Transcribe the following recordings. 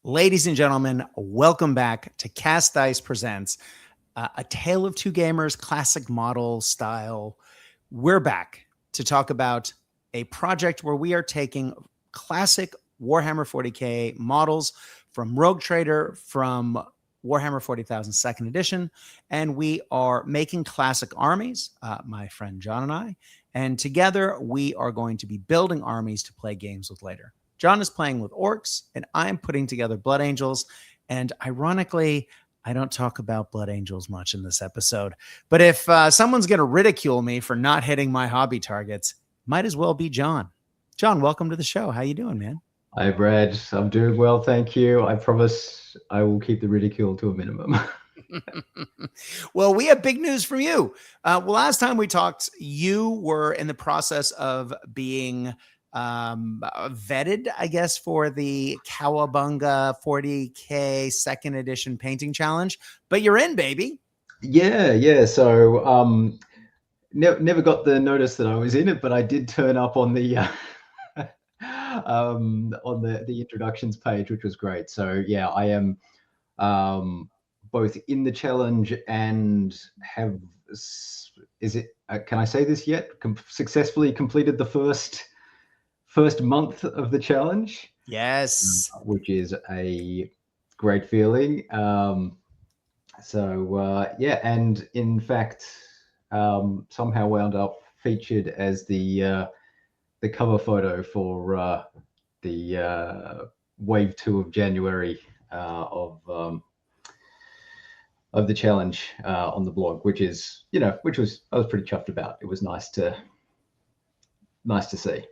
Ladies and gentlemen, welcome back to Cast Dice Presents A Tale of Two Gamers, classic model style. We're back to talk about a project where we are taking classic Warhammer 40K models from Rogue Trader, from Warhammer 40,000 Second Edition, and we are making classic armies, my friend John and I, and together we are going to be building armies to play games with later. John is playing with orcs, and I'm putting together Blood Angels. And ironically, I don't talk about Blood Angels much in this episode. But if someone's going to ridicule me for not hitting my hobby targets, might as well be John. John, welcome to the show. How you doing, man? Hi, Brad. I'm doing well, thank you. I promise I will keep the ridicule to a minimum. Well, we have big news from you. Last time we talked, you were in the process of being vetted, I guess, for the Cowabunga 40K Second Edition Painting Challenge, but you're in, baby. Yeah. So, never got the notice that I was in it, but I did turn up on the on the introductions page, which was great. So, yeah, I am both in the challenge and have. Is it? Can I say this yet? Successfully completed the first month of the challenge. Yes. Which is a great feeling. Yeah, and in fact, somehow wound up featured as the cover photo for the wave 2 of January of the challenge on the blog, which is, I was pretty chuffed about. It was nice to see.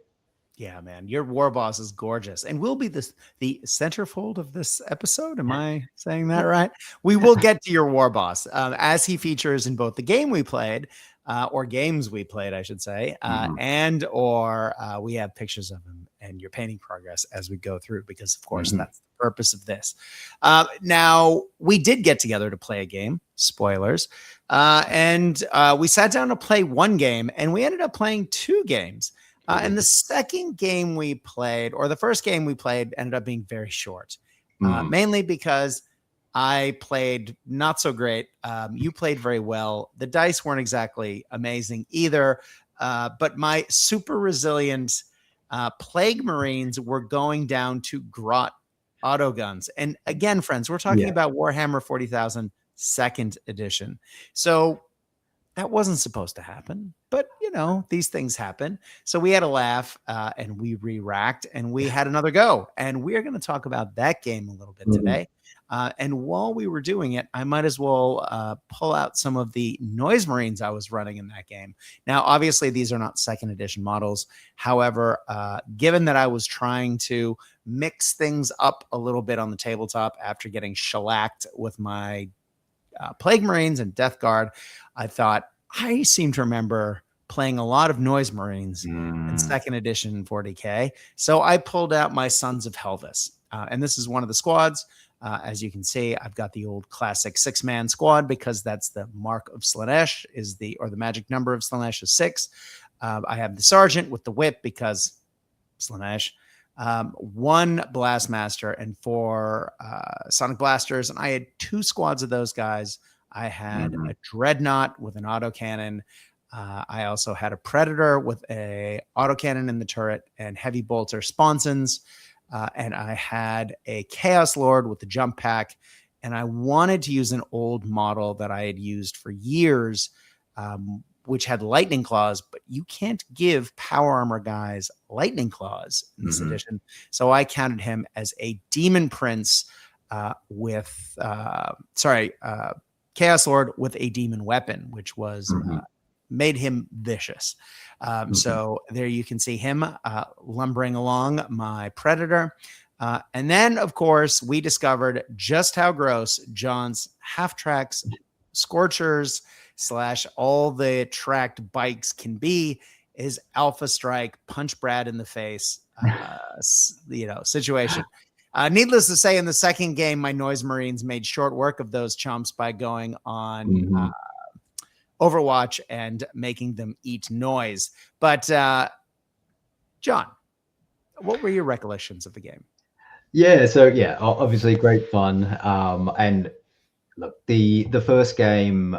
Yeah, man, your Warboss is gorgeous, and will be the centerfold of this episode. Am I saying that right? We will get to your Warboss as he features in both the game we played, or games we played, I should say, and we have pictures of him and your painting progress as we go through, because of course that's the purpose of this. Now, we did get together to play a game. Spoilers. And we sat down to play one game, and we ended up playing two games. And the second game we played, or the first game we played, ended up being very short, mainly because I played not so great. You played very well. The dice weren't exactly amazing either, but my super resilient Plague Marines were going down to Grot autoguns. And again, friends, we're talking about Warhammer 40,000 Second Edition. So that wasn't supposed to happen, but these things happen. So we had a laugh and we re-racked and we had another go. And we are going to talk about that game a little bit today. And while we were doing it, I might as well pull out some of the Noise Marines I was running in that game. Now, obviously, these are not second edition models. However, given that I was trying to mix things up a little bit on the tabletop after getting shellacked with my Plague Marines and Death Guard, I thought, I seem to remember playing a lot of Noise Marines in second edition 40K. So I pulled out my Sons of Helvis. And this is one of the squads. As you can see, I've got the old classic 6-man squad, because that's the mark of Slaanesh, or the magic number of Slaanesh is 6. I have the sergeant with the whip because Slaanesh. 1 Blastmaster and 4 Sonic Blasters, and I had 2 squads of those guys. I had a Dreadnought with an autocannon. I also had a Predator with a autocannon in the turret and heavy bolter sponsons. And I had a Chaos Lord with the jump pack. And I wanted to use an old model that I had used for years, which had lightning claws, but you can't give power armor guys lightning claws in this edition. So I counted him as a demon prince with Chaos Lord with a demon weapon, which was made him vicious. So there you can see him lumbering along my Predator. And then, of course, we discovered just how gross John's half-tracks, Scorchers, / all the tracked bikes can be, is Alpha Strike, punch Brad in the face, situation. Needless to say, in the second game, my Noise Marines made short work of those chumps by going on Overwatch and making them eat noise. But John, what were your recollections of the game? Yeah, so yeah, obviously great fun. And look, the first game,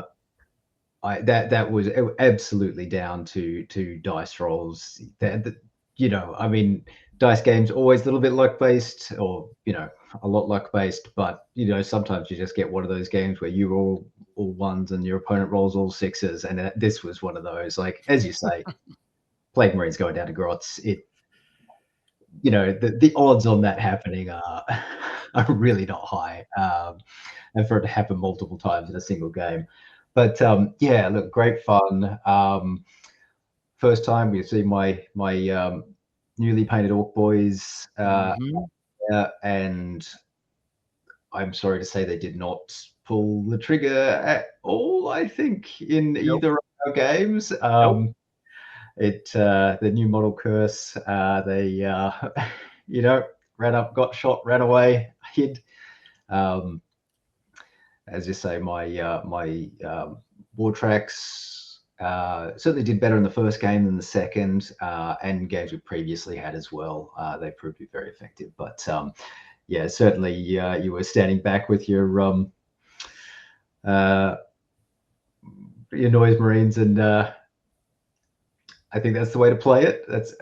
that was absolutely down to dice rolls. You know, I mean, dice games always a little bit luck based, or you know, a lot luck based. But you know, sometimes you just get one of those games where you roll all ones and your opponent rolls all sixes, and this was one of those. Like as you say, Plague Marines going down to Grots. You know, the odds on that happening are are really not high, and for it to happen multiple times in a single game. But yeah, look, great fun. First time we see my newly painted Orc boys, Mhm. and I'm sorry to say they did not pull the trigger at all. I think in Nope. either of our games. Nope. The new model curse. They you know, ran up, got shot, ran away, hid. Um, as you say, my war tracks certainly did better in the first game than the second, and games we previously had as well. They proved to be very effective. But yeah, certainly you were standing back with uh, your noise marines, and I think that's the way to play it. That's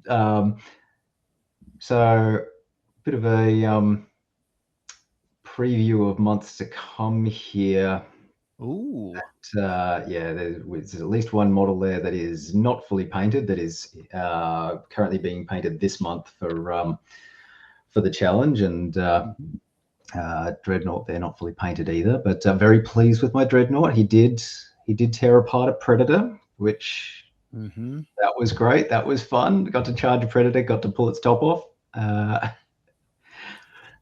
um, so bit of a preview of months to come here. Ooh. Yeah, there's at least one model there that is not fully painted. That is currently being painted this month for the challenge, and Mhm. Dreadnought, they're not fully painted either. But very pleased with my Dreadnought. He did tear apart a Predator, which Mhm. that was great. That was fun. Got to charge a Predator. Got to pull its top off.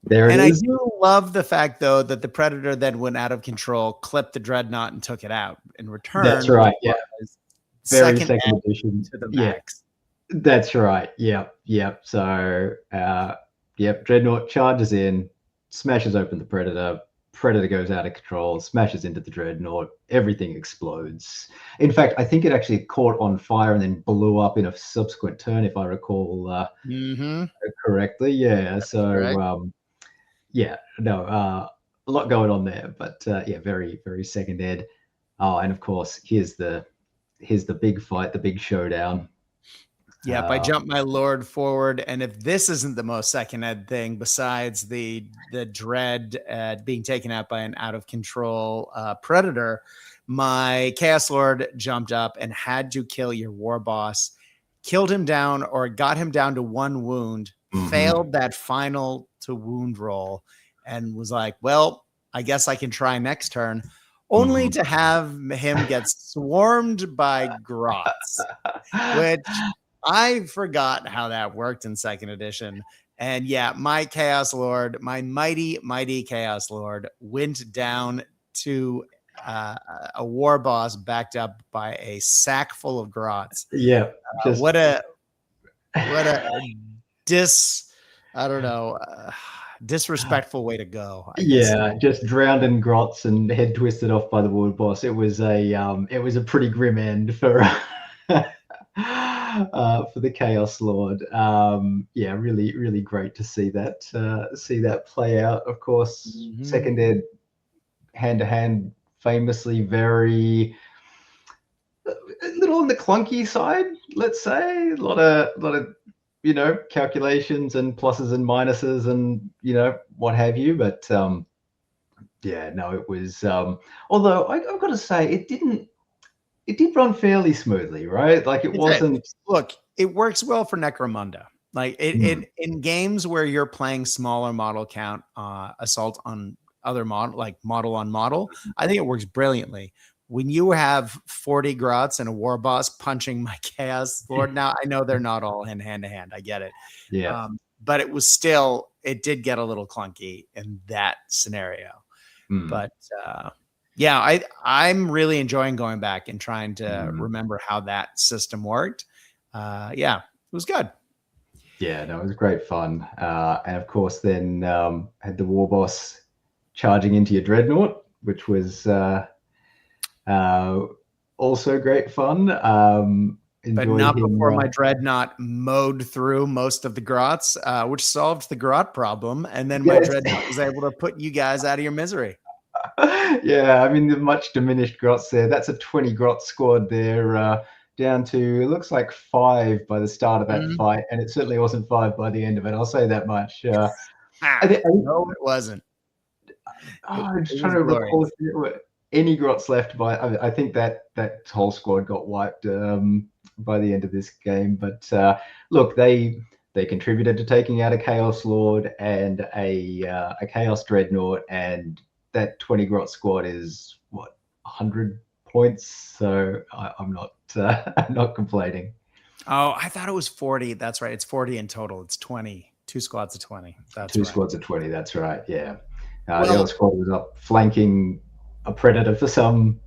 There it And I is. do love the fact, though, that the Predator then went out of control, clipped the Dreadnought, and took it out in That's return, which right. Yeah, was very second second edge edition. to the Yeah, max. that's right. Yep, yep. So, yep, Dreadnought charges in, smashes open the Predator. Predator goes out of control, smashes into the Dreadnought. Everything explodes. In fact, I think it actually caught on fire and then blew up in a subsequent turn, if I recall Mhm. correctly. Yeah. That's correct. So, yeah, no, a lot going on there, but yeah, very, very second ed. Oh, and of course, here's the big fight, the big showdown. Yep, I Uh, jumped my lord forward, and if this isn't the most second ed thing, besides the dread being taken out by an out of control predator, my chaos lord jumped up and had to kill your war boss, killed him down or got him down to one wound, mhm. failed that final to wound roll, and was like, "Well, I guess I can try next turn." Only Mhm. to have him get swarmed by grots, which I forgot how that worked in second edition. And yeah, my Chaos Lord, my mighty, mighty Chaos Lord went down to uh, a war boss backed up by a sack full of grots. Yeah, just What a dis, I don't know, disrespectful way to go, I guess. yeah, just drowned in grots and head twisted off by the Warboss. It was a pretty grim end for for the Chaos Lord. Yeah, really, really great to see that play out. Of course, Mhm. second ed hand to hand, famously very a little on the clunky side, let's say. A lot of calculations and pluses and minuses and what have you. But yeah, no, it was. Although I've got to say, it didn't. It did run fairly smoothly, right? Like it It did. wasn't. Look, it works well for Necromunda. Like Hmm, it in games where you're playing smaller model count assault on other model, like model on model, I think it works brilliantly. When you have 40 grots and a war boss punching my chaos lord, now I know they're not all in hand to hand. I get it. yeah. But it was still, it did get a little clunky in that scenario. Hmm, But yeah, I'm really enjoying going back and trying to hmm. remember how that system worked. Yeah, it was good. Yeah, no, it was great fun. And of course, then had the war boss charging into your dreadnought, which was uh, also great fun. But enjoyed not him. before my dreadnought mowed through most of the grots, which solved the grot problem. And then my Yes. dreadnought was able to put you guys out of your misery. Yeah, I mean, the much diminished grots there. That's a 20 grot squad there, down to, it looks like 5 by the start of that fight, and it certainly wasn't 5 by the end of it. I'll say that much. No, it wasn't. I'm just It trying was to recall glorious. if there were any grots left by. I think that whole squad got wiped by the end of this game. But look, they contributed to taking out a Chaos Lord and a Chaos Dreadnought, and that 20 grot squad is what, 100 points. So I'm not I'm not complaining. Oh, I thought it was 40. That's right. It's 40 in total. It's 20. 2 squads of 20. That's Two right. squads of 20. That's right. Yeah. The Well, other squad was up flanking a predator for some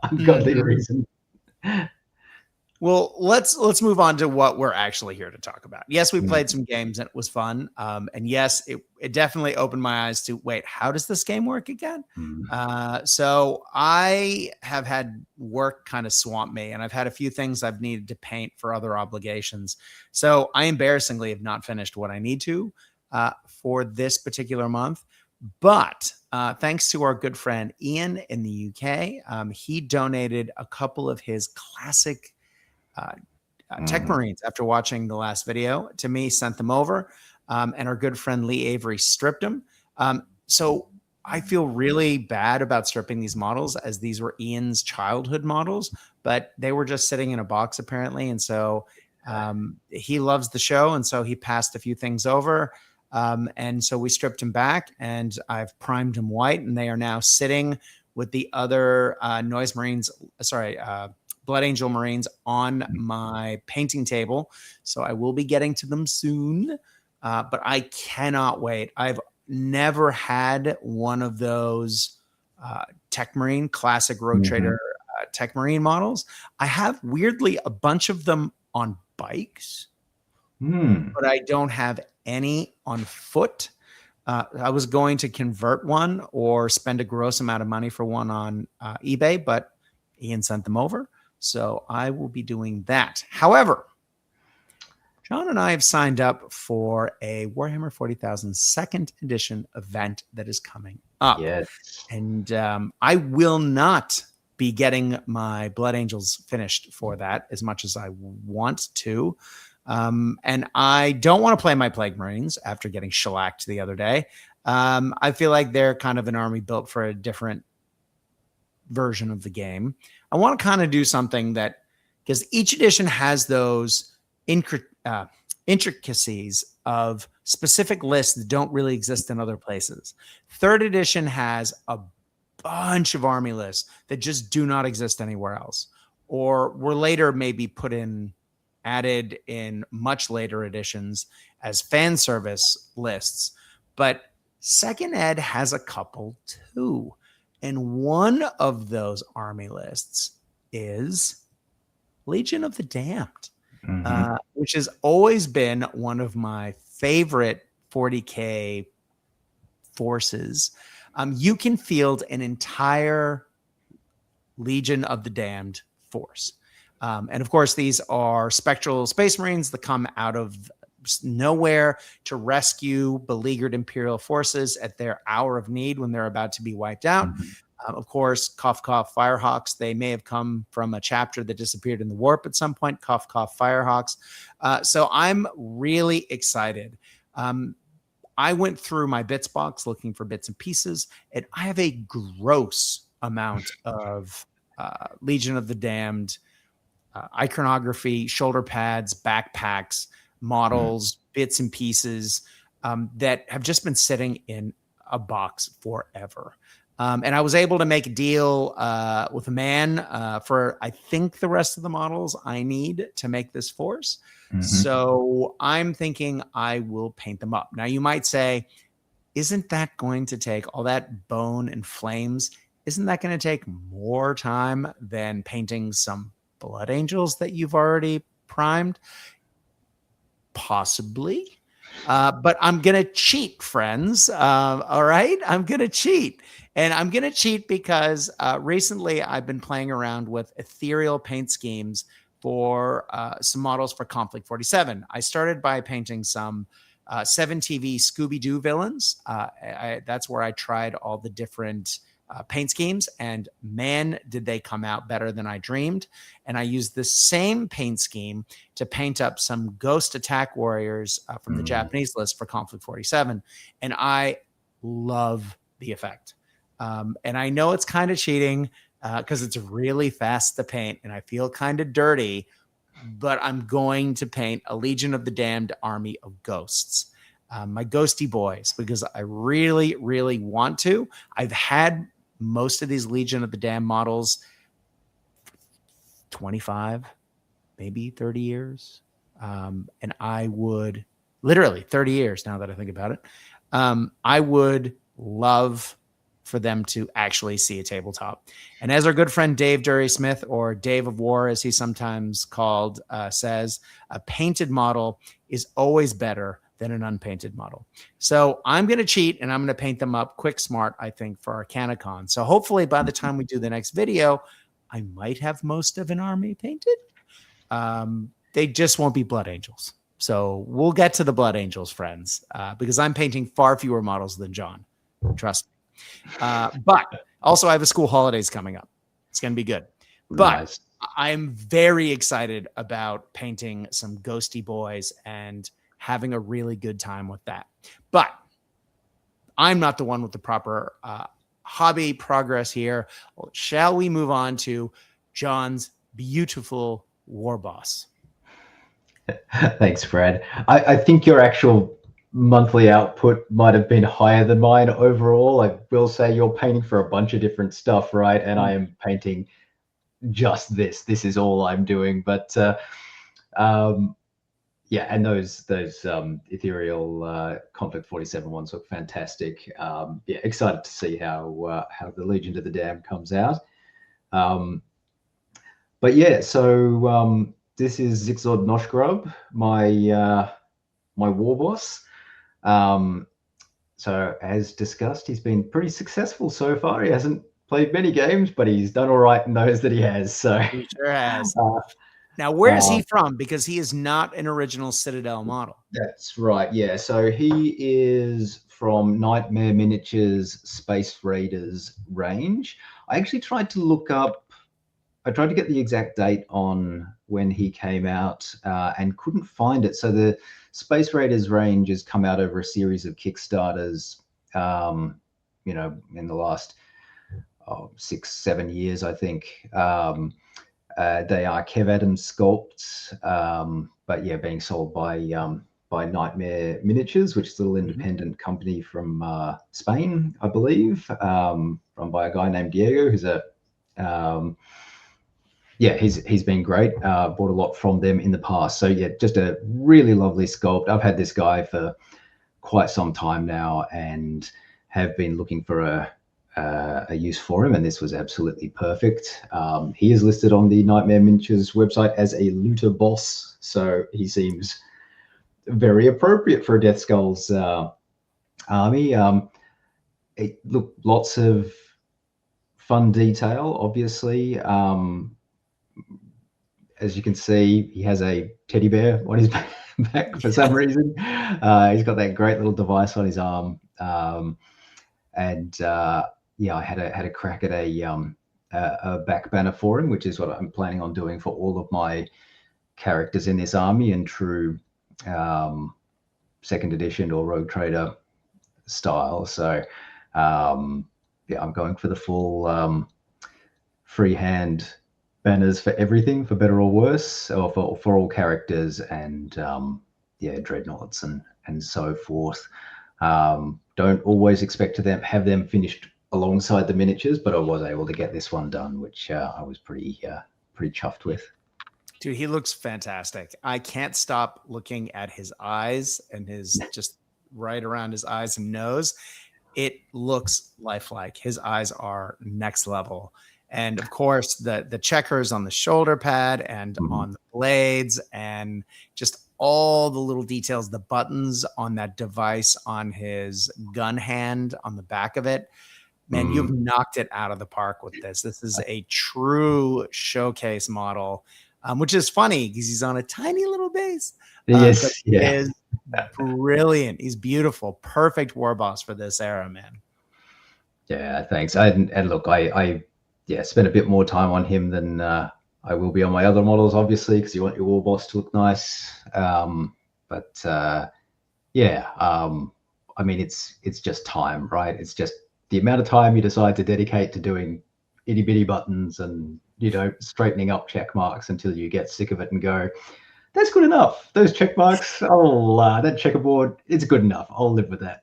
ungodly reason. well, let's move on to what we're actually here to talk about. Yes, we played some games and it was fun. And yes, it definitely opened my eyes to, wait, how does this game work again? So I have had work kind of swamp me, and I've had a few things I've needed to paint for other obligations. So I embarrassingly have not finished what I need to for this particular month. But thanks to our good friend Ian in the UK, he donated a couple of his classic Tech Marines after watching the last video to me, sent them over, and our good friend Lee Avery stripped them. So I feel really bad about stripping these models, as these were Ian's childhood models, but they were just sitting in a box apparently. And so he loves the show, and so he passed a few things over. And so we stripped him back, and I've primed him white, and they are now sitting with the other Noise Marines, Blood Angel Marines on my painting table. So I will be getting to them soon, but I cannot wait. I've never had one of those Tech Marine, classic Road Trader Tech Marine models. I have, weirdly, a bunch of them on bikes, but I don't have any on foot. I was going to convert one or spend a gross amount of money for one on eBay, but Ian sent them over. So I will be doing that. However, John and I have signed up for a Warhammer 40,000 second edition event that is coming up. Yes. And I will not be getting my Blood Angels finished for that as much as I want to. And I don't want to play my Plague Marines after getting shellacked the other day. I feel like they're kind of an army built for a different version of the game. I want to kind of do something that, because each edition has those intricacies of specific lists that don't really exist in other places. Third edition has a bunch of army lists that just do not exist anywhere else, or were later maybe added in much later editions as fan service lists. But second ed has a couple too. And one of those army lists is Legion of the Damned, which has always been one of my favorite 40K forces. You can field an entire Legion of the Damned force. And of course, these are spectral space marines that come out of nowhere to rescue beleaguered Imperial forces at their hour of need when they're about to be wiped out. Of course, cough, cough, Firehawks. They may have come from a chapter that disappeared in the warp at some point. Cough, cough, Firehawks. So I'm really excited. I went through my bits box looking for bits and pieces, and I have a gross amount of Legion of the Damned iconography, shoulder pads, backpacks, models, bits and pieces that have just been sitting in a box forever. And I was able to make a deal with a man for, I think, the rest of the models I need to make this force. So I'm thinking I will paint them up. Now, you might say, isn't that going to take all that bone and flames? Isn't that going to take more time than painting some Blood Angels that you've already primed? Possibly. But I'm going to cheat, friends. All right. I'm going to cheat. And I'm going to cheat because recently I've been playing around with ethereal paint schemes for some models for Conflict 47. I started by painting some 7TV Scooby-Doo villains. That's where I tried all the different paint schemes, and man, did they come out better than I dreamed. And I used the same paint scheme to paint up some Ghost Attack Warriors from the Japanese list for Conflict 47. And I love the effect. And I know it's kind of cheating because it's really fast to paint and I feel kind of dirty, but I'm going to paint a Legion of the Damned army of ghosts. My ghosty boys, because I really, really want to. I've had most of these Legion of the Damned models 25, maybe 30 years. And I would literally 30 years now that I think about it. I would love for them to actually see a tabletop. And as our good friend Dave Dury Smith, or Dave of War, as he's sometimes called, says, a painted model is always better than an unpainted model. So I'm going to cheat and I'm going to paint them up quick, smart, I think, for Arcanicon. So hopefully by the time we do the next video, I might have most of an army painted. They just won't be Blood Angels. So we'll get to the Blood Angels, friends, because I'm painting far fewer models than John. Trust me. But also I have a school holidays coming up. It's going to be good. But nice. I'm very excited about painting some ghosty boys and having a really good time with that. But I'm not the one with the proper hobby progress here. Shall we move on to John's beautiful Warboss? Thanks, Fred. I think your actual monthly output might have been higher than mine overall. I will say you're painting for a bunch of different stuff, right? And I am painting just this. This is all I'm doing. But yeah, and those ethereal Conflict 47 ones look fantastic. Yeah, excited to see how the Legion of the Damned comes out. But yeah, so this is Zixod Noshgrub, my Warboss. So as discussed, he's been pretty successful so far. He hasn't played many games, but he's done all right and knows that he has. So he sure has. Now, where is he from? Because he is not an original Citadel model. That's right. Yeah. So he is from Nightmare Miniatures Space Raiders range. I actually tried to look up. I tried to get the exact date on when he came out and couldn't find it. So the Space Raiders range has come out over a series of Kickstarters, you know, in the last 6-7 years, I think. They are Kev Adams sculpts, but yeah, being sold by Nightmare Miniatures, which is a little independent company from Spain, I believe, run by a guy named Diego, who's a yeah, he's been great. Bought a lot from them in the past. So yeah, just a really lovely sculpt. I've had this guy for quite some time now and have been looking for a use for him, and this was absolutely perfect. He is listed on the Nightmare Miniatures website as a looter boss, so he seems very appropriate for a Death Skulls army. Look, lots of fun detail, obviously. As you can see, he has a teddy bear on his back for some reason. He's got that great little device on his arm, and yeah, I had a crack at a back banner for him, which is what I'm planning on doing for all of my characters in this army in true second edition or Rogue Trader style. So yeah, I'm going for the full freehand banners for everything, for better or worse, or for all characters, and yeah, dreadnoughts and so forth. Don't always expect to have them finished alongside the miniatures, but I was able to get this one done, which I was pretty chuffed with. Dude, he looks fantastic. I can't stop looking at his eyes and his just right around his eyes and nose. It looks lifelike. His eyes are next level. And of course, the checkers on the shoulder pad and on the blades, and just all the little details, the buttons on that device on his gun hand on the back of it. Man, you've knocked it out of the park with this. This is a true showcase model. which is funny because he's on a tiny little base. But Yes, he yeah. is brilliant. He's beautiful. Perfect war boss for this era, man. Yeah, thanks. And look, I yeah, spent a bit more time on him than I will be on my other models, obviously, because you want your Warboss to look nice. But yeah, I mean, it's just time, right? It's just the amount of time you decide to dedicate to doing itty bitty buttons and straightening up check marks until you get sick of it and go, that's good enough. Those check marks, oh, that checkerboard, it's good enough. I'll live with that.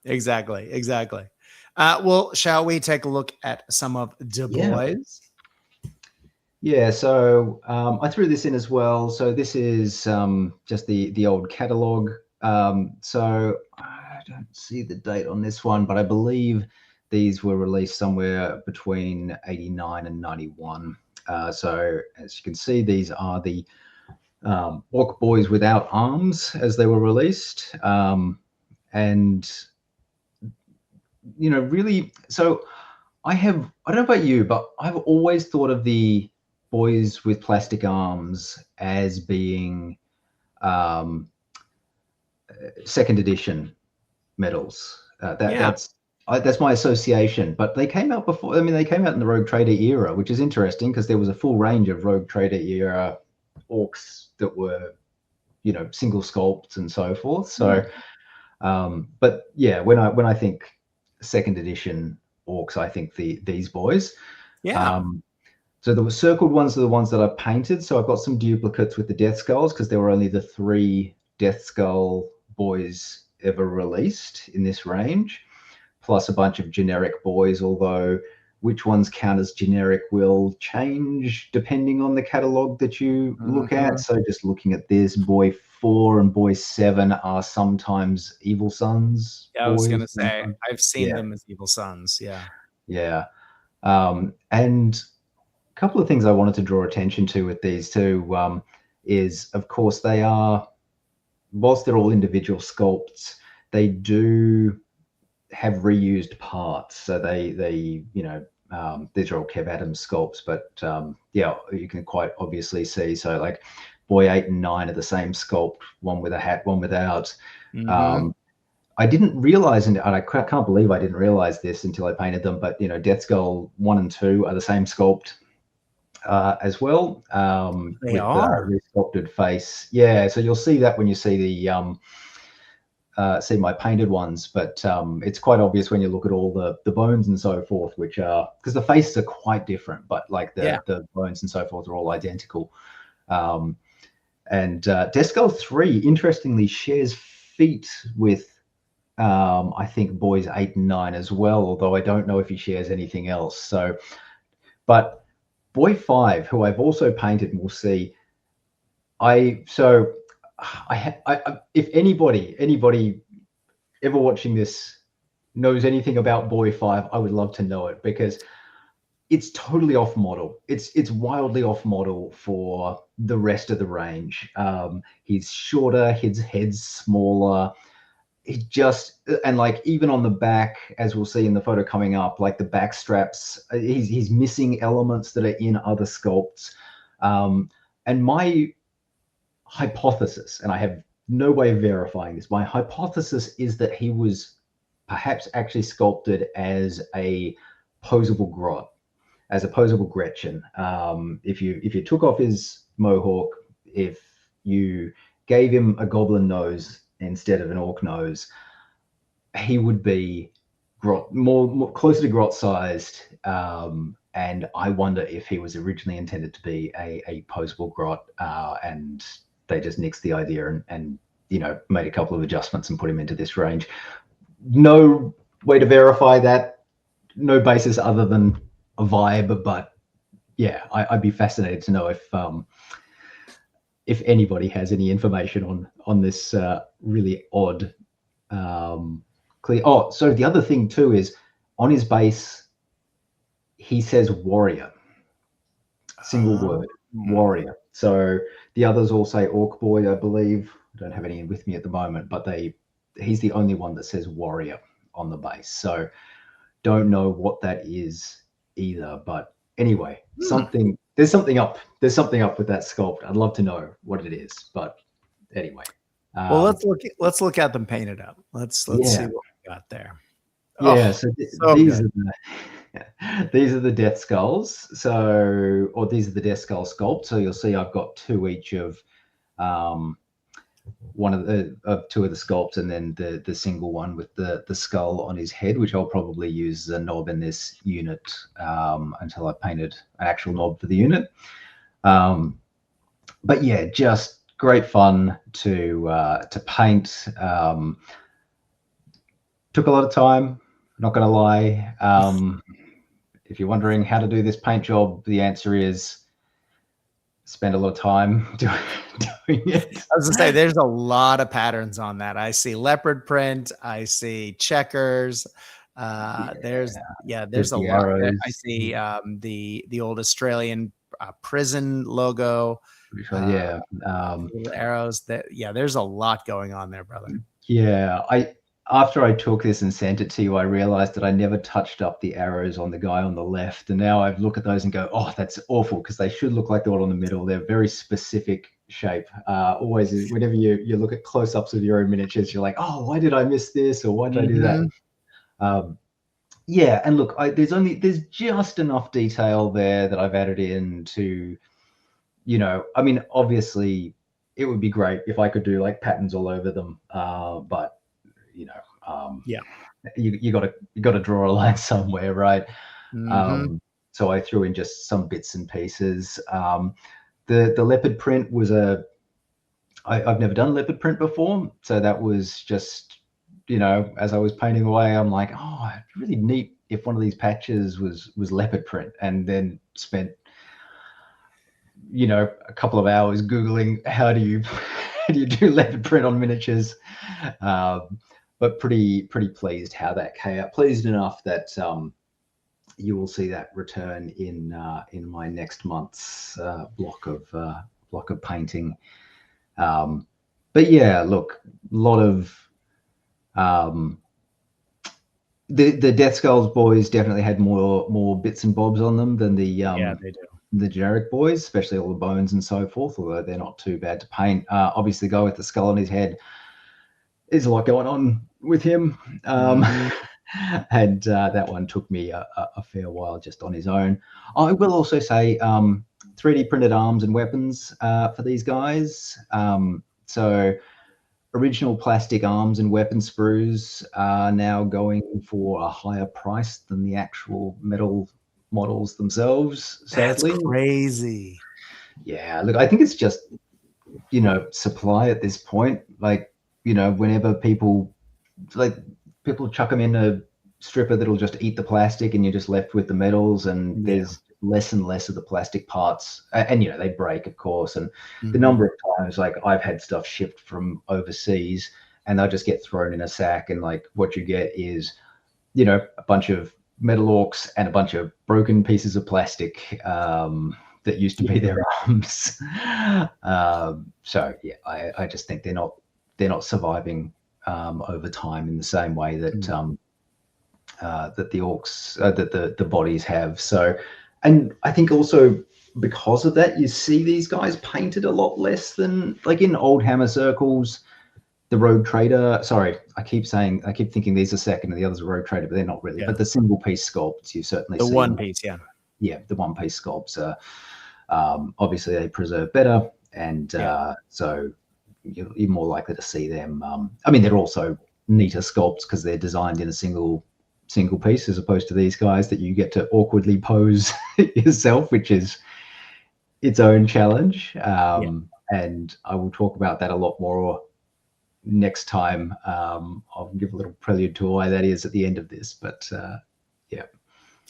Exactly. Exactly. Well, shall we take a look at some of the Yeah. boys? Yeah, so I threw this in as well. So this is just the old catalog. So I don't see the date on this one, but I believe these were released somewhere between 89 and 91. So as you can see, these are the Orc Boys Without Arms as they were released. And, really, so I don't know about you, but I've always thought of the boys with plastic arms as being um, second edition medals. Yeah. That's my association. But they came out before. I mean, they came out in the Rogue Trader era, which is interesting because there was a full range of Rogue Trader era orcs that were, single sculpts and so forth. So, but yeah, when I think second edition orcs, I think these boys. Yeah. So the circled ones are the ones that I've painted. So I've got some duplicates with the Death Skulls because there were only the 3 Death Skull boys ever released in this range, plus a bunch of generic boys, although which ones count as generic will change depending on the catalog that you look at. So just looking at this, boy 4 and boy 7 are sometimes Evil Sons Yeah, I was boys. gonna say I've seen Yeah, them as Evil Sons. Yeah. yeah. And couple of things I wanted to draw attention to with these two is, of course, they are, whilst they're all individual sculpts, they do have reused parts. So they these are all Kev Adams sculpts, but yeah, you can quite obviously see. So like boy 8 and 9 are the same sculpt, one with a hat, one without. I didn't realize, and I can't believe I didn't realize this until I painted them, but Death Skull 1 and 2 are the same sculpt as well, They with are. resculpted face. Yeah, so you'll see that when you see the see my painted ones, but it's quite obvious when you look at all the bones and so forth, which are, because the faces are quite different, but like the bones and so forth are all identical. And Death Skull 3, interestingly, shares feet with I think boys 8 and 9 as well, although I don't know if he shares anything else. So, but boy 5, who I've also painted, and we'll see. If anybody ever watching this knows anything about boy 5, I would love to know it, because it's totally off model. It's wildly off model for the rest of the range. He's shorter, his head's smaller. He just, and like even on the back, as we'll see in the photo coming up, like the back straps, he's missing elements that are in other sculpts. And my hypothesis, and I have no way of verifying this, my hypothesis is that he was perhaps actually sculpted as a posable grot, as a posable Gretchen. If you took off his mohawk, if you gave him a goblin nose instead of an orc nose, he would be grot, more closer to grot sized. And I wonder if he was originally intended to be a posable grot, and they just nixed the idea and made a couple of adjustments and put him into this range. No way to verify that, no basis other than a vibe, but yeah, I'd be fascinated to know if anybody has any information on this really odd clear. Oh, so the other thing too is on his base he says warrior, single word, warrior. So the others all say orc boy, I believe. I don't have any with me at the moment, but he's the only one that says warrior on the base. So don't know what that is either, but anyway, something there's something up. There's something up with that sculpt. I'd love to know what it is, but anyway. Well, let's look at them painted up. Let's see Yeah, what we got there. yeah. Oh, So so these good. are these are the death skulls. So, or these are the death skull sculpt. So you'll see I've got two each of um, one of two of the sculpts, and then the single one with the skull on his head, which I'll probably use as a knob in this unit until I painted an actual knob for the unit. But yeah, just great fun to paint. Took a lot of time. Not going to lie. If you're wondering how to do this paint job, the answer is spend a lot of time doing it. I was gonna say there's a lot of patterns on that. I see leopard print, I see checkers. There's There's a the lot there. I arrows. see the old Australian prison logo. Yeah. Little arrows that there's a lot going on there, brother. Yeah. After I took this and sent it to you, I realized that I never touched up the arrows on the guy on the left. And now I look at those and go, oh, that's awful, because they should look like the one on the middle. They're very specific shape. Always, whenever you look at close-ups of your own miniatures, you're like, oh, why did I miss this? Or why did I do that? Yeah, and look, there's just enough detail there that I've added in to, I mean, obviously it would be great if I could do like patterns all over them. But you got to draw a line somewhere, right? So I threw in just some bits and pieces. The leopard print was I've never done leopard print before, so that was just, as I was painting away, I'm like, oh, it's really neat if one of these patches was leopard print, and then spent a couple of hours googling how do you do leopard print on miniatures. But pretty pleased how that came out. Pleased enough that you will see that return in my next month's block of painting. But yeah, look, a lot of the Death Skulls boys definitely had more bits and bobs on them than the they do. The generic boys, especially all the bones and so forth, although they're not too bad to paint. Obviously, the guy with the skull on his head, there's a lot going on with him. And that one took me a fair while just on his own. I will also say 3D printed arms and weapons for these guys. So original plastic arms and weapon sprues are now going for a higher price than the actual metal models themselves, sadly. That's crazy. Yeah, look, I think it's just, supply at this point. Like, whenever people chuck them in a stripper that'll just eat the plastic and you're just left with the metals, and there's less and less of the plastic parts, and they break, of course. And the number of times, like, I've had stuff shipped from overseas and they'll just get thrown in a sack, and like what you get is a bunch of metal orcs and a bunch of broken pieces of plastic that used to be their arms. So yeah, I just think they're not surviving over time in the same way that that the orcs that the bodies have. So, and I think also because of that, you see these guys painted a lot less than, like, in old Hammer circles. The Rogue Trader, sorry, I keep thinking these are second and the others are Rogue Trader, but they're not really. Yeah. But the single piece sculpts, you certainly see. The one piece, yeah, the one piece sculpts are obviously they preserve better, and so you're more likely to see them. I mean, they're also neater sculpts because they're designed in a single piece, as opposed to these guys that you get to awkwardly pose yourself, which is its own challenge. And I will talk about that a lot more next time. I'll give a little prelude to why that is at the end of this, but yeah.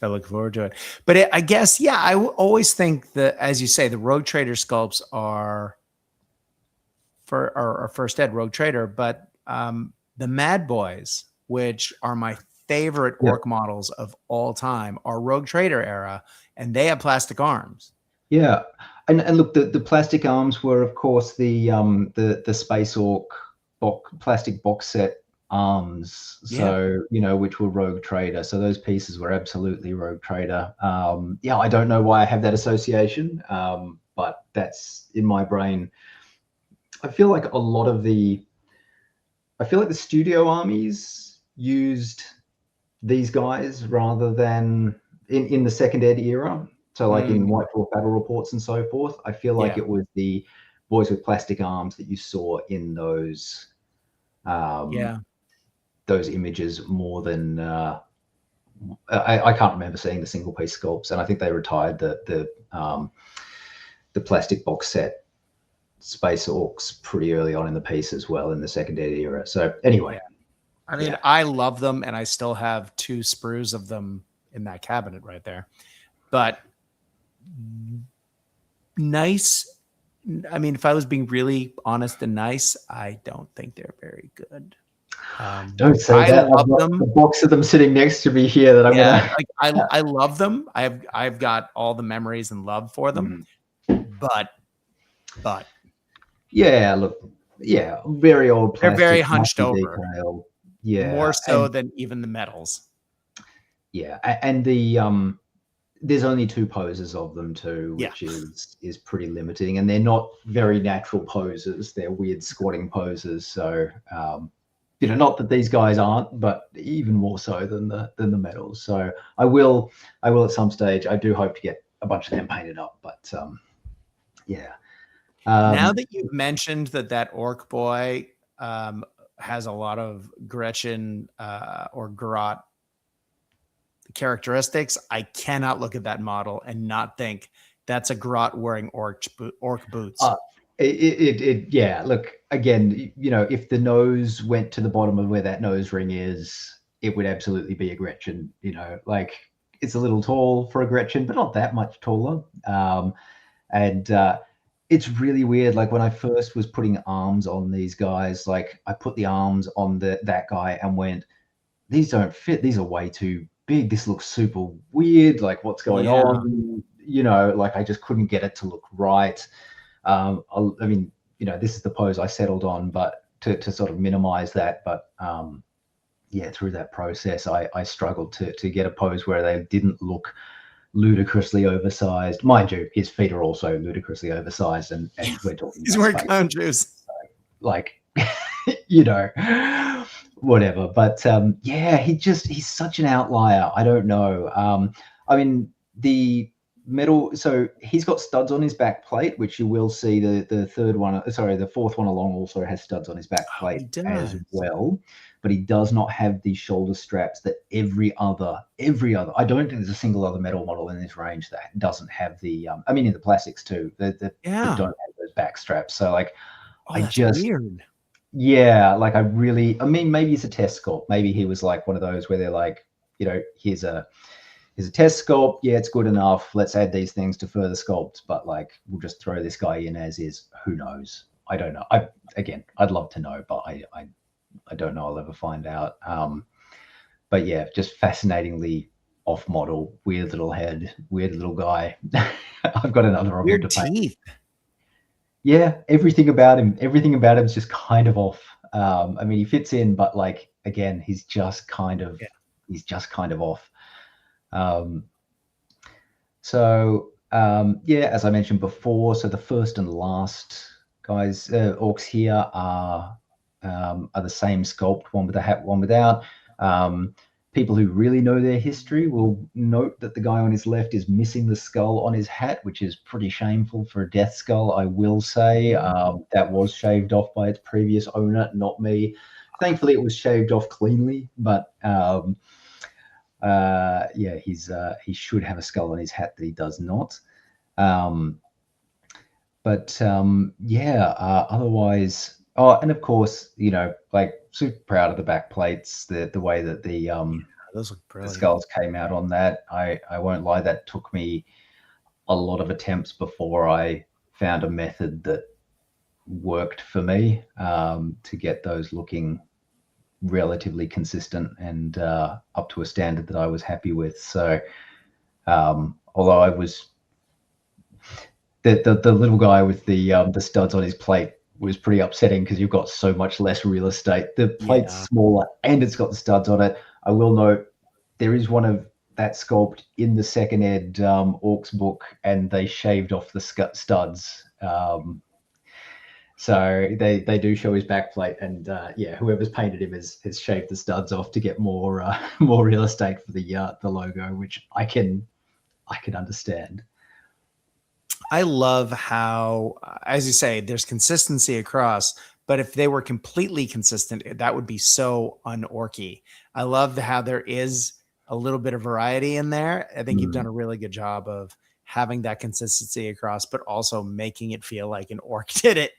I look forward to it. But I guess, I always think that, as you say, the Rogue Trader sculpts are for our first ed Rogue Trader, but the Mad Boys, which are my favorite orc models of all time, are Rogue Trader era, and they have plastic arms. Yeah, and look, the plastic arms were, of course, the Space Orc plastic box set arms, so which were Rogue Trader. So those pieces were absolutely Rogue Trader. Yeah, I don't know why I have that association, but that's in my brain. I feel like the studio armies used these guys rather than in the second ed era. So like in White Dwarf battle reports and so forth, I feel like it was the boys with plastic arms that you saw in those images more than I can't remember seeing the single piece sculpts, and I think they retired the plastic box set Space Orcs pretty early on in the piece as well in the second ed era. So anyway, I mean, I love them, and I still have 2 sprues of them in that cabinet right there. But nice. I mean, if I was being really honest and nice, I don't think they're very good. Don't say that. I've got a box of them sitting next to me here that I'm gonna. Like, I love them. I've got all the memories and love for them, but yeah, look, very old plastic. They're very hunched over. Detail. Yeah, more so than even the metals. Yeah, and there's only 2 poses of them too, which is pretty limiting, and they're not very natural poses. They're weird squatting poses. So not that these guys aren't, but even more so than the metals. So I will at some stage. I do hope to get a bunch of them painted up, but yeah. Now that you've mentioned that orc boy has a lot of Gretchen or Garot characteristics, I cannot look at that model and not think that's a Garot wearing orc boots. Yeah, look, again, if the nose went to the bottom of where that nose ring is, it would absolutely be a Gretchen. Like, it's a little tall for a Gretchen, but not that much taller. And it's really weird. Like, when I first was putting arms on these guys, like, I put the arms on that guy and went, these don't fit. These are way too big. This looks super weird. Like, what's going on? Like, I just couldn't get it to look right. I mean, this is the pose I settled on, but to sort of minimize that. But through that process, I struggled to get a pose where they didn't look ludicrously oversized. Mind you, his feet are also ludicrously oversized, and we're talking. He's wearing clown shoes. So, like, whatever. But he's such an outlier. I don't know. I mean, the metal. So he's got studs on his back plate, which you will see. The fourth one along also has studs on his back plate as well. But he does not have the shoulder straps that every other. I don't think there's a single other metal model in this range that doesn't have the. I mean, in the plastics too, they don't have those back straps. So like, weird. Yeah, like I mean, maybe it's a test sculpt. Maybe he was like one of those where they're like, here's a test sculpt. Yeah, it's good enough. Let's add these things to further sculpt. But like, we'll just throw this guy in as is. Who knows? I don't know. I'd love to know, but I don't know. I'll ever find out. But yeah, just fascinatingly off model, weird little head, weird little guy. I've got another of weird him to teeth. paint. Yeah, everything about him is just kind of off. I mean, he fits in, but like, again, he's just kind of off. As I mentioned before, so the first and last guys, orcs here are the same sculpt, one with a hat, one without. People who really know their history will note that the guy on his left is missing the skull on his hat, which is pretty shameful for a death skull, I will say. That was shaved off by its previous owner, not me. Thankfully, it was shaved off cleanly, but he should have a skull on his hat that he does not. Otherwise, and of course, like, super proud of the back plates, the way that those look brilliant. The skulls came out on that. I won't lie, that took me a lot of attempts before I found a method that worked for me to get those looking relatively consistent and up to a standard that I was happy with. So although I was the little guy with the studs on his plate was pretty upsetting because you've got so much less real estate. The plate's Yeah. smaller and it's got the studs on it. I will note there is one of that sculpt in the second ed Orcs book, and they shaved off the studs. So they do show his back plate, and yeah, whoever's painted him has shaved the studs off to get more more real estate for the logo, which I can understand. I love how, as you say, there's consistency across, but if they were completely consistent, that would be so unorky. I love how there is a little bit of variety in there. I think you've done a really good job of having that consistency across, but also making it feel like an orc did it.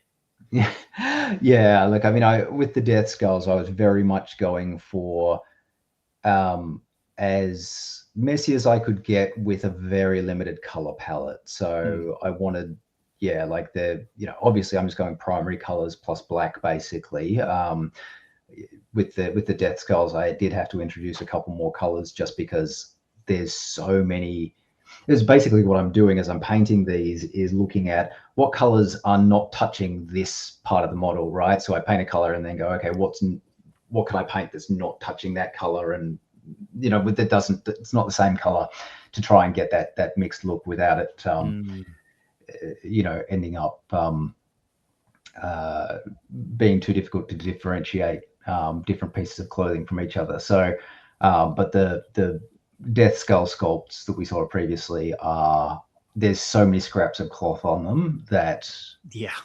Yeah, look, I mean, with the Death Skulls, I was very much going for as messy as I could get with a very limited color palette. So I wanted, yeah, like obviously I'm just going primary colors plus black basically. With the Death Skulls, I did have to introduce a couple more colors just because there's so many. It's basically what I'm doing as I'm painting these is looking at what colors are not touching this part of the model, right? So I paint a color and then go, okay, what can I paint that's not touching that color, and it's not the same color, to try and get that mixed look without it ending up being too difficult to differentiate different pieces of clothing from each other. So but the Death Skull sculpts that we saw previously there's so many scraps of cloth on them that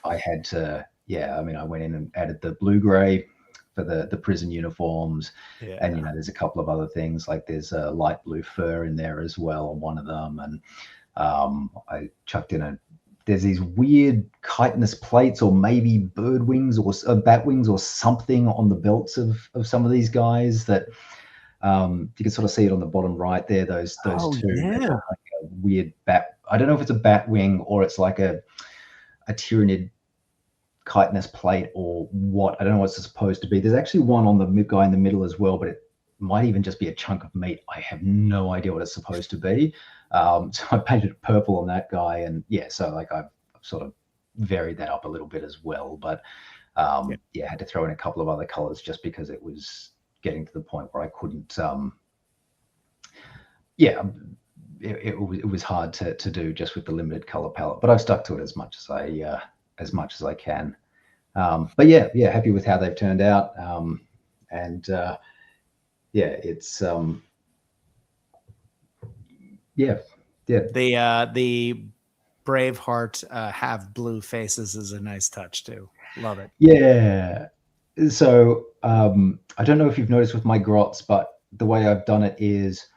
I had to I went in and added the blue gray for the prison uniforms, and there's a couple of other things, like there's a light blue fur in there as well on one of them, and I chucked in there's these weird chitinous plates or maybe bird wings or bat wings or something on the belts of some of these guys that you can sort of see it on the bottom right there, those two. Yeah. Like a weird bat. I don't know if it's a bat wing or it's like a Tyranid chitinous plate or what. I don't know what it's supposed to be. There's actually one on the guy in the middle as well, but it might even just be a chunk of meat. I have no idea what it's supposed to be. So I painted it purple on that guy, and so like I've sort of varied that up a little bit as well. But I had to throw in a couple of other colors just because it was getting to the point where I couldn't. It was hard to do just with the limited color palette, but I've stuck to it as much as I can. But happy with how they've turned out. It's The Braveheart have blue faces is a nice touch too. Love it. Yeah. So I don't know if you've noticed with my grots, but the way I've done it is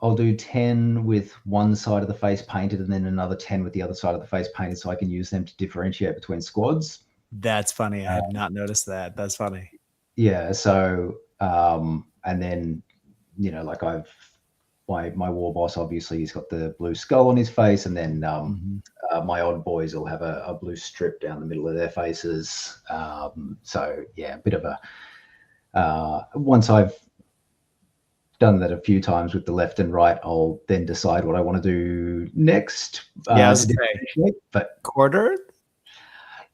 I'll do 10 with one side of the face painted and then another 10 with the other side of the face painted, so I can use them to differentiate between squads. That's funny. I had not noticed that. That's funny. Yeah. So and then like my Warboss, obviously he's got the blue skull on his face, and then my odd boys will have a blue strip down the middle of their faces. So a bit of a once I've done that a few times with the left and right, I'll then decide what I want to do next. But quarter?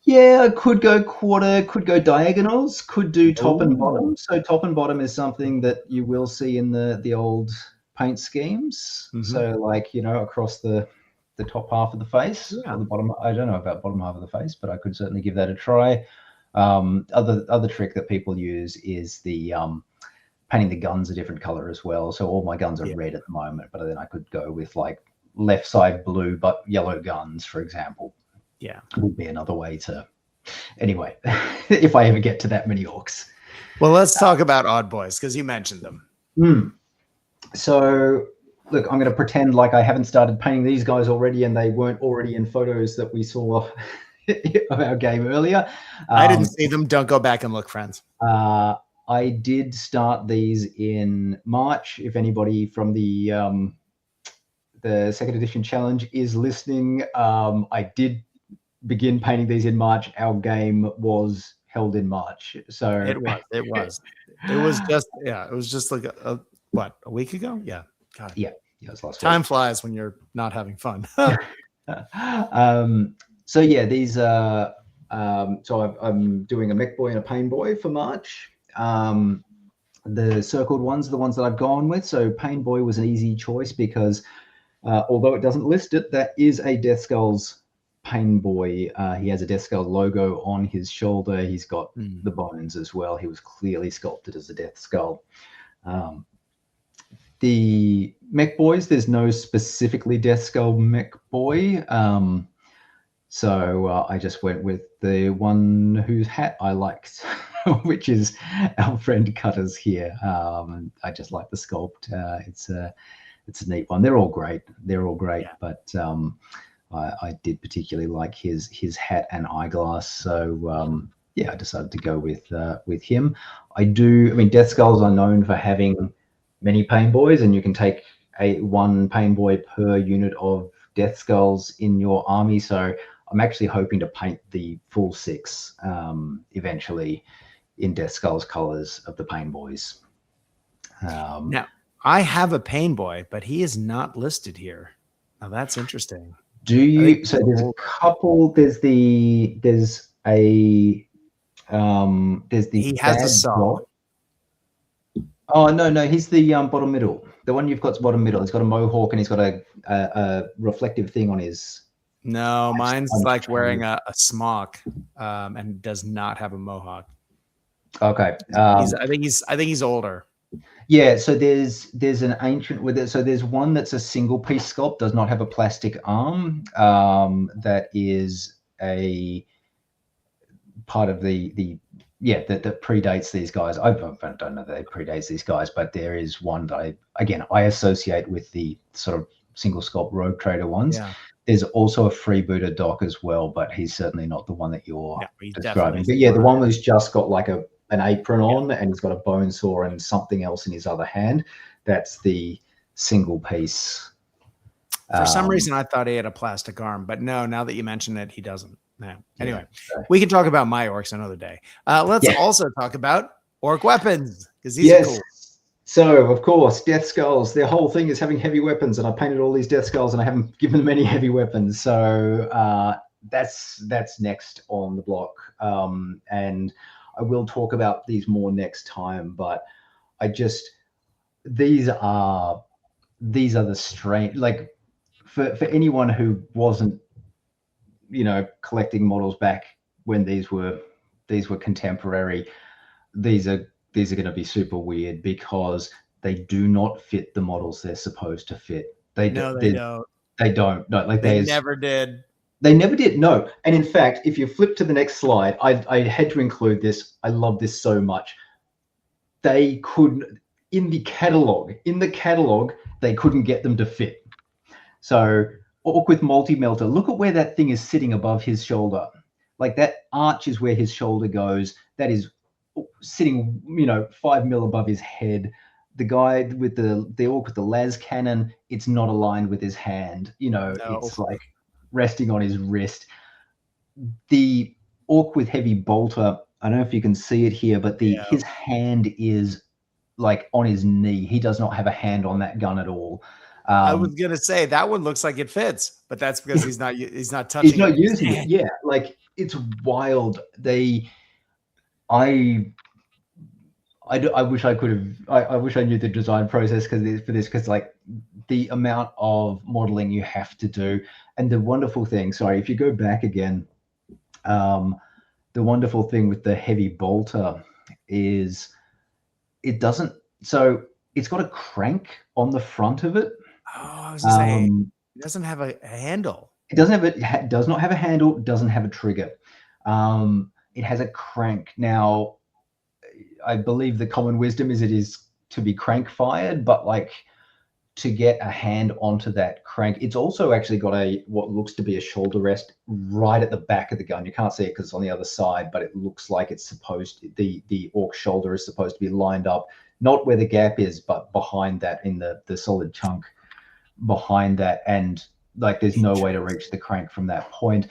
Yeah, could go quarter, could go diagonals, could do top and bottom. So top and bottom is something that you will see in the old paint schemes. So like, across the top half of the face or the bottom. I don't know about bottom half of the face, but I could certainly give that a try. Other trick that people use is the painting the guns a different color as well. So all my guns are red at the moment, but then I could go with like left side blue but yellow guns, for example. Yeah, would be another way to. Anyway, if I ever get to that many orcs. Well, let's talk about odd boys because you mentioned them. So look, I'm going to pretend like I haven't started painting these guys already, and they weren't already in photos that we saw of our game earlier. I didn't see them. Don't go back and look, friends. I did start these in March. If anybody from the second edition challenge is listening, I did begin painting these in March. Our game was held in March, so it was just like a week ago. God. It was last time week. Flies when you're not having fun. So these are So I'm doing a mech boy and a pain boy for March. The circled ones are the ones that I've gone with. So pain boy was an easy choice because although it doesn't list it, that is a Death Skulls pain boy. He has a Death Skull logo on his shoulder. He's got the bones as well. He was clearly sculpted as a Death Skull. The mech boys, there's no specifically Death Skull mech boy. So I just went with the one whose hat I liked, which is our friend Cutters here. I just like the sculpt. It's a neat one. They're all great. Yeah. But I did particularly like his hat and eyeglass. So yeah, I decided to go with him. I mean, Death Skulls are known for having many pain boys, and you can take one pain boy per unit of Death Skulls in your army. So I'm actually hoping to paint the full 6 eventually in Death Skulls colors of the pain boys. Now, I have a pain boy, but he is not listed here. Now that's interesting. Do you? So there's a couple. There's a there's the he has a saw. Oh no, he's the bottom middle. The one you've got's bottom middle. He's got a mohawk and he's got a reflective thing on his. No, mine's like wearing a smock and does not have a mohawk. Okay. I think he's older. Yeah, so there's an ancient with it. So there's one that's a single piece sculpt, does not have a plastic arm. That is a part of that predates these guys. I don't know that it predates these guys, but there is one that I associate with the sort of single sculpt rogue trader ones. Yeah. There's also a freebooter doc as well, but he's certainly not the one that you're describing. But yeah, the one who's just got like an apron on and he's got a bone saw and something else in his other hand. That's the single piece. For some reason, I thought he had a plastic arm, but no, now that you mention it, he doesn't. No. Anyway, we can talk about my orcs another day. Let's also talk about orc weapons, because these are cool. So, of course, Death Skulls, their whole thing is having heavy weapons, and I painted all these Death Skulls, and I haven't given them any heavy weapons. So that's next on the block. And I will talk about these more next time, but these are the strange, like for anyone who wasn't, collecting models back when these were contemporary, these are going to be super weird because they do not fit the models they're supposed to fit. They don't. No, like they never did. They never did. No. And in fact, if you flip to the next slide, I had to include this. I love this so much. They couldn't in the catalog, they couldn't get them to fit. So orc with multi-melter, look at where that thing is sitting above his shoulder. Like that arch is where his shoulder goes. That is sitting, 5 mil above his head. The guy with the orc with the las cannon, it's not aligned with his hand. It's like resting on his wrist. The orc with heavy bolter, I don't know if you can see it here, but his hand is like on his knee. He does not have a hand on that gun at all. I was gonna say that one looks like it fits, but that's because he's not touching. He's not using it. Yeah, like it's wild. I wish I could have. I wish I knew the design process because like the amount of modeling you have to do, and the wonderful thing. Sorry, if you go back again, the wonderful thing with the heavy bolter is it doesn't. So it's got a crank on the front of it. Oh, I was gonna say it doesn't have a handle. It does not have a handle. Doesn't have a trigger. It has a crank. Now, I believe the common wisdom is it is to be crank fired, but like to get a hand onto that crank, it's also actually got what looks to be a shoulder rest right at the back of the gun. You can't see it because it's on the other side, but it looks like it's the orc shoulder is supposed to be lined up, not where the gap is, but behind that in the solid chunk behind that. And like there's no way to reach the crank from that point.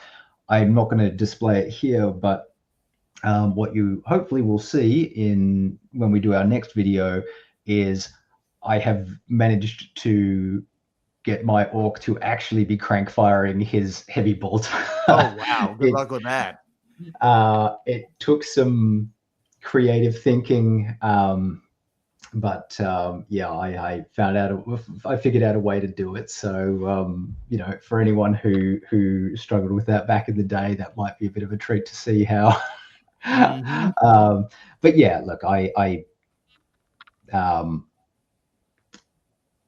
I'm not going to display it here, but what you hopefully will see when we do our next video is I have managed to get my orc to actually be crank firing his heavy bolt. Oh wow! Good luck with that. It took some creative thinking, but yeah, I found out, I figured out a way to do it. So you know, for anyone who struggled with that back in the day, that might be a bit of a treat to see how. Mm-hmm. But yeah, look, I um,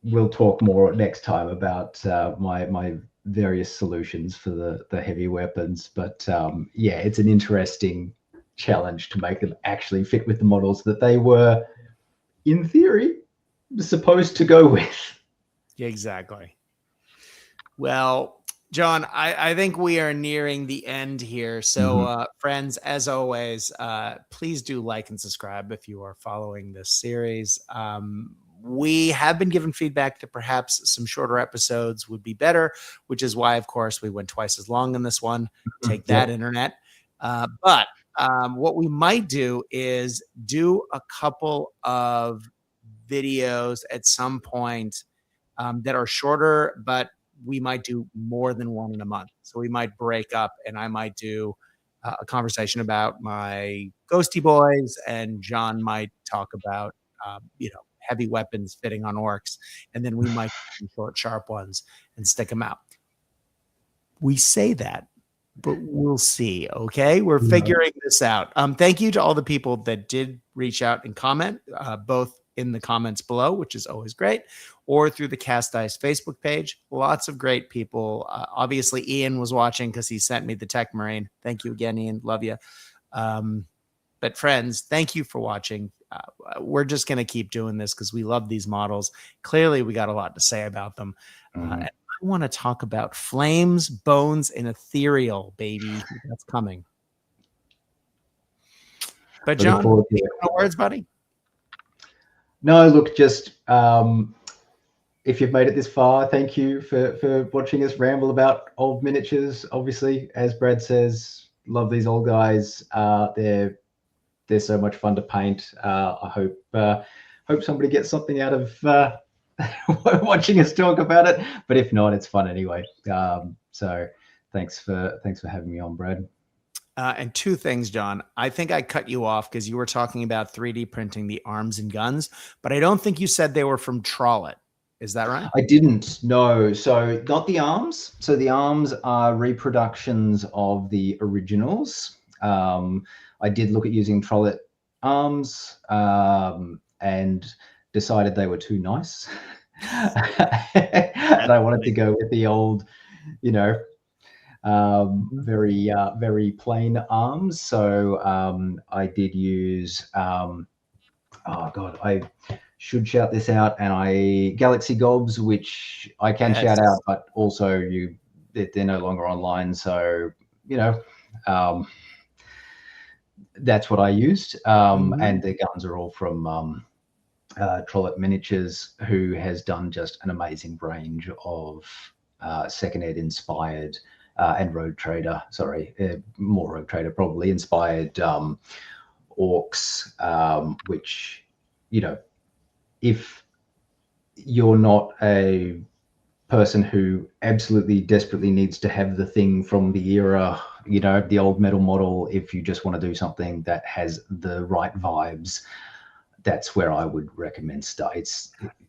we'll talk more next time about my various solutions for the heavy weapons. But yeah, it's an interesting challenge to make them actually fit with the models that they were, in theory, supposed to go with. Exactly. Well, John, I think we are nearing the end here. So, friends, as always, please do like and subscribe if you are following this series. We have been given feedback that perhaps some shorter episodes would be better, which is why, of course, we went twice as long in this one. Take that, internet. But what we might do is do a couple of videos at some point that are shorter, but we might do more than one in a month. So we might break up and I might do a conversation about my ghosty boys and John might talk about, heavy weapons fitting on orcs. And then we might do short, sharp ones and stick them out. We say that, but we'll see. Okay. We're figuring this out. Thank you to all the people that did reach out and comment, both in the comments below, which is always great, or through the Cast Ice Facebook page. Lots of great people. Obviously, Ian was watching because he sent me the Tech Marine. Thank you again, Ian. Love you. But friends, thank you for watching. We're just going to keep doing this because we love these models. Clearly, we got a lot to say about them. I want to talk about flames, bones, and ethereal, baby. That's coming. But John, any words, buddy? No, look, just if you've made it this far, thank you for watching us ramble about old miniatures. Obviously, as Brad says, love these old guys. They're so much fun to paint. I hope somebody gets something out of watching us talk about it. But if not, it's fun anyway. So thanks for having me on, Brad. And two things, John. I think I cut you off because you were talking about 3D printing the arms and guns, but I don't think you said they were from Trollet. Is that right? I didn't. No. So not the arms. So the arms are reproductions of the originals. I did look at using Trollet arms and decided they were too nice. And I wanted to go with the old, very plain arms. So I did use, oh God, I should shout this out, and Galaxy Gobs, which I can shout out, but also they're no longer online. So, that's what I used. And the guns are all from Trollet Miniatures, who has done just an amazing range of Second Ed inspired and Rogue Trader, more Rogue Trader probably inspired orcs, which, if you're not a person who absolutely desperately needs to have the thing from the era, the old metal model, if you just want to do something that has the right vibes, that's where I would recommend stuff.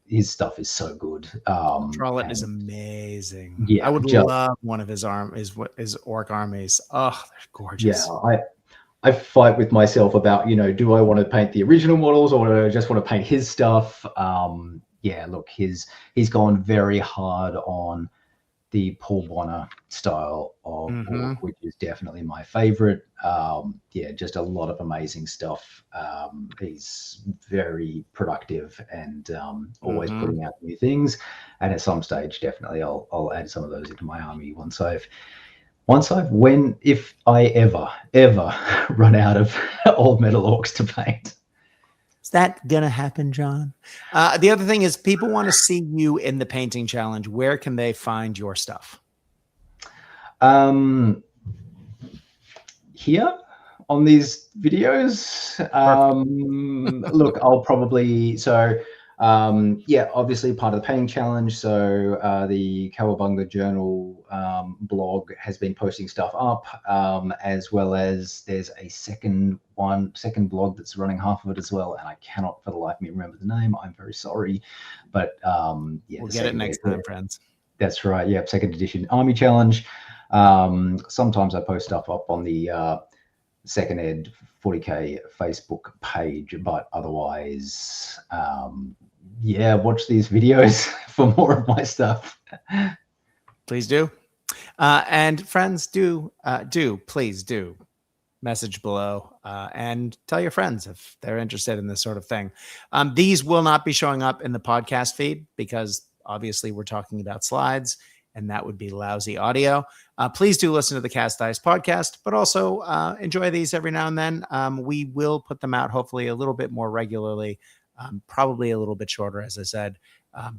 His stuff is so good. Trollet is amazing. Yeah, I would love one of his orc armies. Oh, they're gorgeous. Yeah, I fight with myself about, do I want to paint the original models or do I just want to paint his stuff? Yeah, look, he's gone very hard on the Paul Bonner style of orc, which is definitely my favorite. Yeah, just a lot of amazing stuff. He's very productive and always putting out new things. And at some stage, definitely I'll add some of those into my army if I ever run out of old metal orcs to paint. Is that gonna happen, John? The other thing is, people want to see you in the painting challenge. Where can they find your stuff? Here on these videos. Look, I'll probably Yeah, obviously part of the paying challenge. So the Cowabunga Journal blog has been posting stuff up, as well as there's a second blog that's running half of it as well. And I cannot for the life of me remember the name. I'm very sorry. But yeah, We'll get it next time, friends. That's right. Yeah, second edition Army Challenge. Sometimes I post stuff up on the Second Ed 40K Facebook page, but otherwise, yeah, watch these videos for more of my stuff. Please do. And friends, please do message below and tell your friends if they're interested in this sort of thing. These will not be showing up in the podcast feed because obviously we're talking about slides and that would be lousy audio. Please do listen to the Cast Ice podcast, but also enjoy these every now and then. We will put them out hopefully a little bit more regularly, probably a little bit shorter, as I said.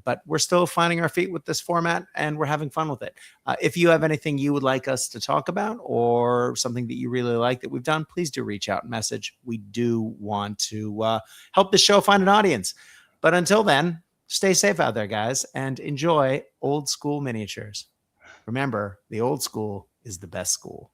But we're still finding our feet with this format and we're having fun with it. If you have anything you would like us to talk about or something that you really like that we've done, please do reach out and message. We do want to help the show find an audience. But until then, stay safe out there, guys, and enjoy old school miniatures. Remember, the old school is the best school.